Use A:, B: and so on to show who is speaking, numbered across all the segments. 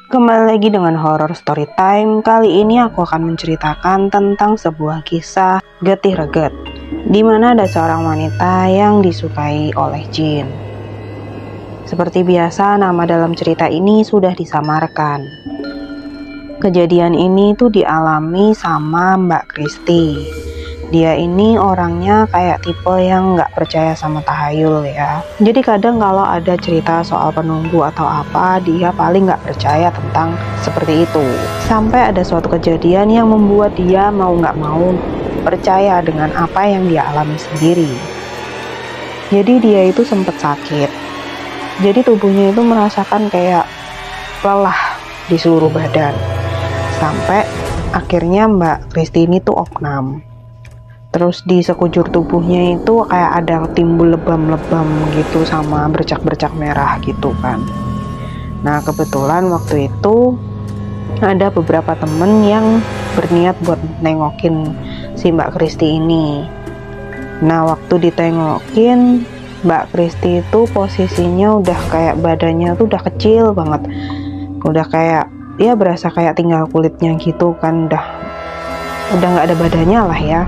A: Kembali lagi dengan horror story time. Kali ini aku akan menceritakan tentang sebuah kisah getih reget, di mana ada seorang wanita yang disukai oleh jin. Seperti biasa, nama dalam cerita ini sudah disamarkan. Kejadian ini tuh dialami sama Mbak Kristi. Dia ini orangnya kayak tipe yang nggak percaya sama tahayul ya. Jadi kadang kalau ada cerita soal penunggu atau apa, dia paling nggak percaya tentang seperti itu. Sampai ada suatu kejadian yang membuat dia mau nggak mau percaya dengan apa yang dia alami sendiri. Jadi dia itu sempat sakit. Jadi tubuhnya itu merasakan kayak lelah di seluruh badan. Sampai akhirnya Mbak Kristi ini tuh opnam. Terus di sekujur tubuhnya itu kayak ada timbul lebam-lebam gitu sama bercak-bercak merah gitu kan. Nah kebetulan waktu itu ada beberapa temen yang berniat buat nengokin si Mbak Kristi ini. Nah waktu ditengokin, Mbak Kristi itu posisinya udah kayak badannya tuh udah kecil banget. Udah kayak ya berasa kayak tinggal kulitnya gitu kan, udah nggak ada badannya lah ya.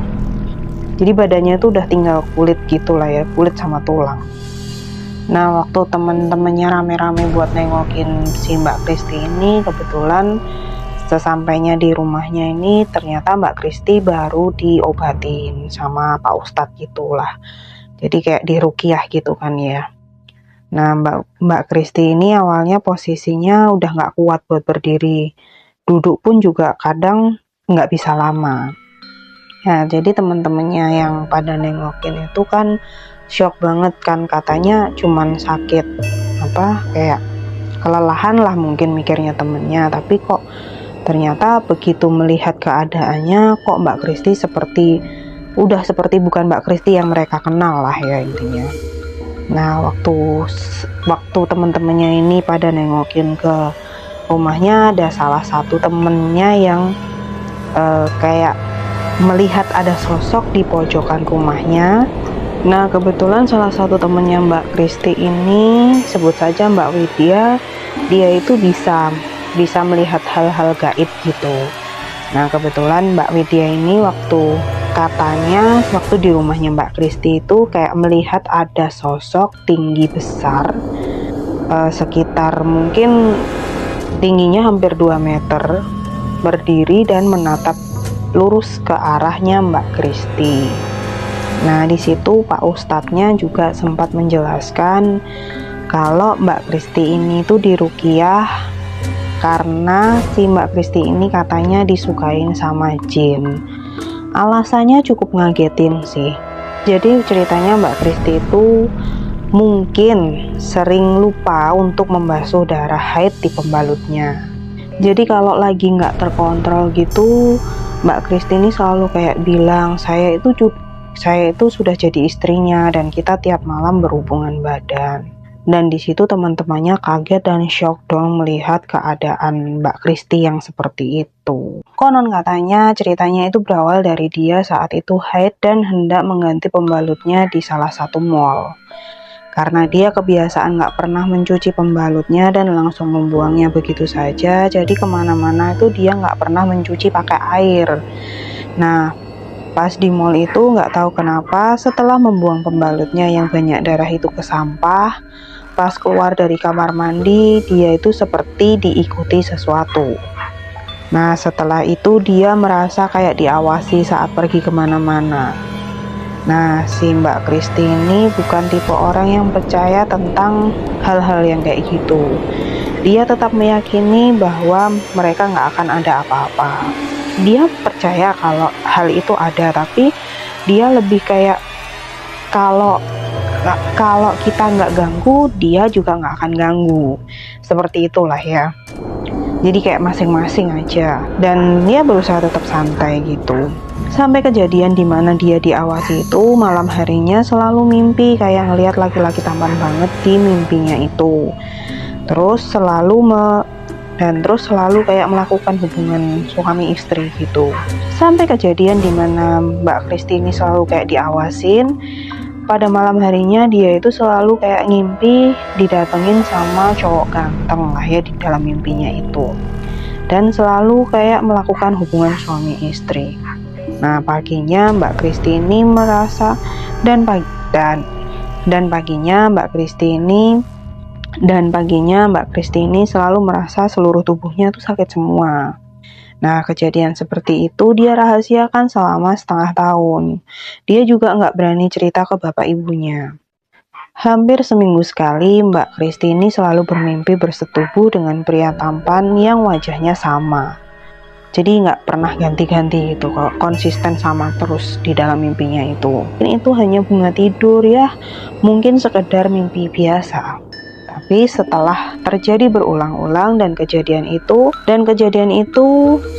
A: Jadi badannya tuh udah tinggal kulit gitu lah ya, kulit sama tulang. Nah waktu temen-temennya rame-rame buat nengokin si Mbak Kristi ini, kebetulan sesampainya di rumahnya ini ternyata Mbak Kristi baru diobatin sama Pak Ustadz gitulah. Jadi kayak diruqyah gitu kan ya. Nah Mbak Kristi ini awalnya posisinya udah nggak kuat buat berdiri. Duduk pun juga kadang nggak bisa lama. Nah, jadi teman-temannya yang pada nengokin itu kan shock banget kan, katanya cuman sakit kayak kelelahan lah mungkin mikirnya temennya, tapi kok ternyata begitu melihat keadaannya kok Mbak Kristi seperti bukan Mbak Kristi yang mereka kenal lah ya intinya. Nah, waktu teman-temannya ini pada nengokin ke rumahnya, ada salah satu temennya yang kayak melihat ada sosok di pojokan rumahnya. Nah kebetulan salah satu temennya Mbak Kristi ini, sebut saja Mbak Widya, dia itu bisa melihat hal-hal gaib gitu. Nah kebetulan Mbak Widya ini waktu di rumahnya Mbak Kristi itu kayak melihat ada sosok tinggi besar, sekitar mungkin tingginya hampir 2 meter, berdiri dan menatap lurus ke arahnya Mbak Kristi. Nah di situ Pak Ustadznya juga sempat menjelaskan kalau Mbak Kristi ini tuh diruqyah karena si Mbak Kristi ini katanya disukain sama jin. Alasannya cukup ngagetin sih. Jadi ceritanya Mbak Kristi itu mungkin sering lupa untuk membasuh darah haid di pembalutnya. Jadi kalau lagi nggak terkontrol gitu, Mbak Kristi ini selalu kayak bilang, saya itu sudah jadi istrinya dan kita tiap malam berhubungan badan. Dan di situ teman-temannya kaget dan shock dong melihat keadaan Mbak Kristi yang seperti itu. Konon katanya ceritanya itu berawal dari dia saat itu haid dan hendak mengganti pembalutnya di salah satu mall. Karena dia kebiasaan nggak pernah mencuci pembalutnya dan langsung membuangnya begitu saja, jadi kemana-mana itu dia nggak pernah mencuci pakai air. Nah, pas di mall itu nggak tahu kenapa setelah membuang pembalutnya yang banyak darah itu ke sampah, pas keluar dari kamar mandi, dia itu seperti diikuti sesuatu. Nah, setelah itu dia merasa kayak diawasi saat pergi kemana-mana. Nah, si Mbak Kristi ini bukan tipe orang yang percaya tentang hal-hal yang kayak gitu. Dia tetap meyakini bahwa mereka nggak akan ada apa-apa. Dia percaya kalau hal itu ada, tapi dia lebih kayak kalau kita nggak ganggu, dia juga nggak akan ganggu. Seperti itulah ya. Jadi kayak masing-masing aja. Dan dia berusaha tetap santai gitu. Sampai kejadian dimana dia diawasi itu, malam harinya selalu mimpi kayak ngelihat laki-laki tampan banget di mimpinya itu. Terus selalu kayak melakukan hubungan suami istri gitu. Sampai kejadian dimana Mbak Kristi ini selalu kayak diawasin. pada malam harinya dia itu selalu kayak ngimpi didatengin sama cowok ganteng lah ya di dalam mimpinya itu. Dan selalu kayak melakukan hubungan suami istri. Nah, paginya Mbak Kristi ini merasa dan paginya Mbak Kristi ini selalu merasa seluruh tubuhnya tuh sakit semua. Nah, kejadian seperti itu dia rahasiakan selama setengah tahun. Dia juga nggak berani cerita ke bapak ibunya. Hampir seminggu sekali, Mbak Kristi ini selalu bermimpi bersetubuh dengan pria tampan yang wajahnya sama. Jadi nggak pernah ganti-ganti gitu, konsisten sama terus di dalam mimpinya itu. Ini itu hanya bunga tidur ya, mungkin sekedar mimpi biasa. Tapi setelah terjadi berulang-ulang dan kejadian itu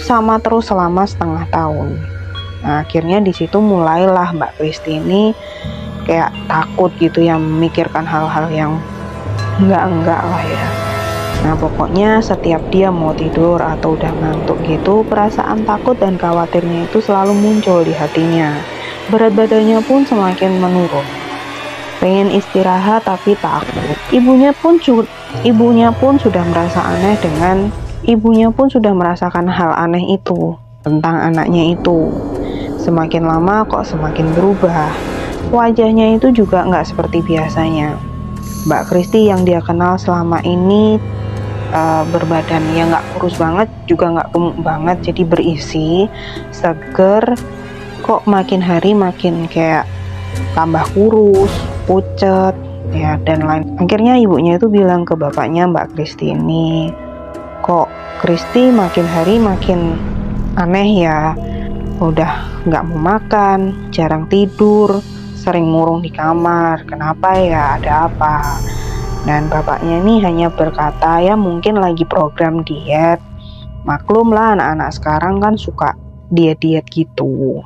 A: sama terus selama setengah tahun. Nah, akhirnya di situ mulailah Mbak Kristi ini kayak takut gitu ya, memikirkan hal-hal yang enggak lah ya. Nah, pokoknya setiap dia mau tidur atau udah ngantuk gitu, perasaan takut dan khawatirnya itu selalu muncul di hatinya. Berat badannya pun semakin menurun. Pengen istirahat tapi takut. Ibunya pun sudah merasakan hal aneh itu tentang anaknya itu. Semakin lama kok semakin berubah. Wajahnya itu juga nggak seperti biasanya. Mbak Kristi yang dia kenal selama ini berbadan ya nggak kurus banget, juga nggak gemuk banget, jadi berisi, seger, kok makin hari makin kayak tambah kurus, pucet, ya dan lain. Akhirnya ibunya itu bilang ke bapaknya Mbak Kristi ini, kok Kristi makin hari makin aneh ya, udah nggak mau makan, jarang tidur, sering murung di kamar, kenapa ya, ada apa? Dan bapaknya ini hanya berkata ya mungkin lagi program diet. Maklum lah anak-anak sekarang kan suka diet-diet gitu.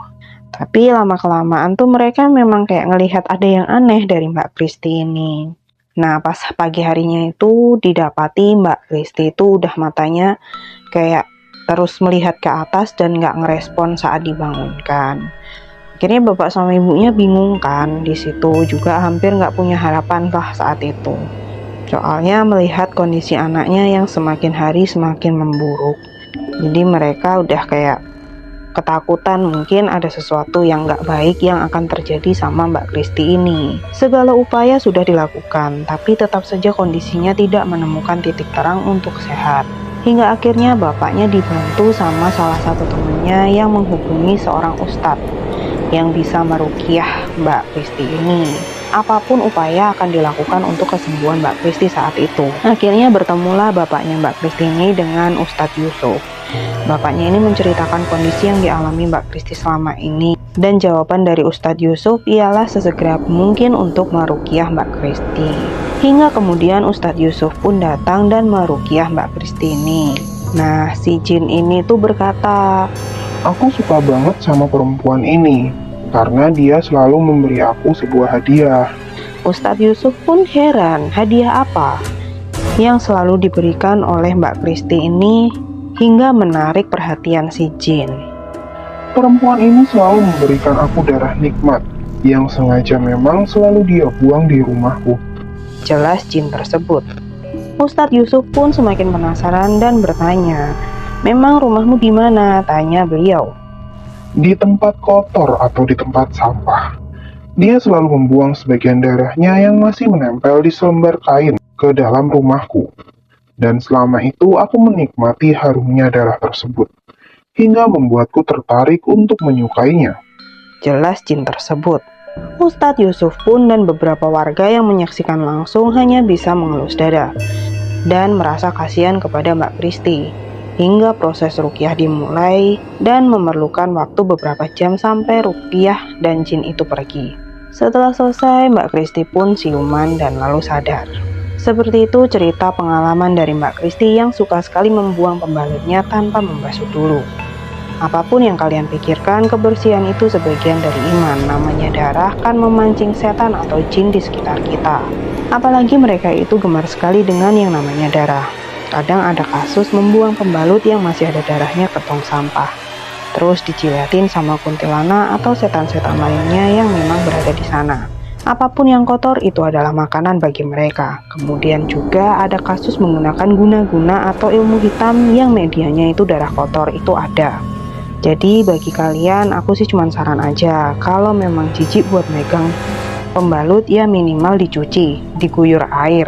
A: Tapi lama-kelamaan tuh mereka memang kayak ngelihat ada yang aneh dari Mbak Kristi ini. Nah, pas pagi harinya itu didapati Mbak Kristi itu udah matanya kayak terus melihat ke atas dan nggak ngerespon saat dibangunkan. Akhirnya bapak sama ibunya bingung kan, di situ juga hampir nggak punya harapan lah saat itu. Soalnya melihat kondisi anaknya yang semakin hari semakin memburuk. Jadi mereka udah kayak ketakutan mungkin ada sesuatu yang nggak baik yang akan terjadi sama Mbak Kristi ini. Segala upaya sudah dilakukan, tapi tetap saja kondisinya tidak menemukan titik terang untuk sehat. Hingga akhirnya bapaknya dibantu sama salah satu temannya yang menghubungi seorang ustadz yang bisa meruqyah Mbak Kristi ini. Apapun upaya akan dilakukan untuk kesembuhan Mbak Kristi saat itu. Akhirnya bertemulah bapaknya Mbak Kristi ini dengan Ustadz Yusuf. Bapaknya ini menceritakan kondisi yang dialami Mbak Kristi selama ini. Dan jawaban dari Ustadz Yusuf ialah sesegera mungkin untuk meruqyah Mbak Kristi. Hingga kemudian Ustadz Yusuf pun datang dan meruqyah Mbak Kristi ini. Nah, si jin ini tuh berkata,
B: "Aku suka banget sama perempuan ini, karena dia selalu memberi aku sebuah hadiah."
A: Ustadz Yusuf pun heran, hadiah apa yang selalu diberikan oleh Mbak Kristi ini hingga menarik perhatian si jin.
B: "Perempuan ini selalu memberikan aku darah nikmat, yang sengaja memang selalu dia buang di rumahku,"
A: jelas jin tersebut. Ustadz Yusuf pun semakin penasaran dan bertanya, "Memang rumahmu di mana?" tanya beliau.
B: "Di tempat kotor atau di tempat sampah. Dia selalu membuang sebagian darahnya yang masih menempel di selembar kain ke dalam rumahku. Dan selama itu aku menikmati harumnya darah tersebut, hingga membuatku tertarik untuk menyukainya,"
A: jelas jin tersebut. Ustadz Yusuf pun dan beberapa warga yang menyaksikan langsung hanya bisa mengelus dada dan merasa kasihan kepada Mbak Kristi. Hingga proses ruqyah dimulai dan memerlukan waktu beberapa jam sampai ruqyah dan jin itu pergi. Setelah selesai, Mbak Kristi pun siuman dan lalu sadar. Seperti itu cerita pengalaman dari Mbak Kristi yang suka sekali membuang pembalutnya tanpa membasuh dulu. Apapun yang kalian pikirkan, kebersihan itu sebagian dari iman. Namanya darah kan memancing setan atau jin di sekitar kita. Apalagi mereka itu gemar sekali dengan yang namanya darah. Kadang ada kasus membuang pembalut yang masih ada darahnya ke tong sampah. Terus dijilatin sama kuntilanak atau setan-setan lainnya yang memang berada di sana. Apapun yang kotor itu adalah makanan bagi mereka. Kemudian juga ada kasus menggunakan guna-guna atau ilmu hitam yang medianya itu darah kotor itu ada. Jadi bagi kalian aku sih cuma saran aja, kalau memang jijik buat megang pembalut ya minimal dicuci, diguyur air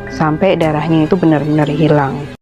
A: sampai darahnya itu benar-benar hilang.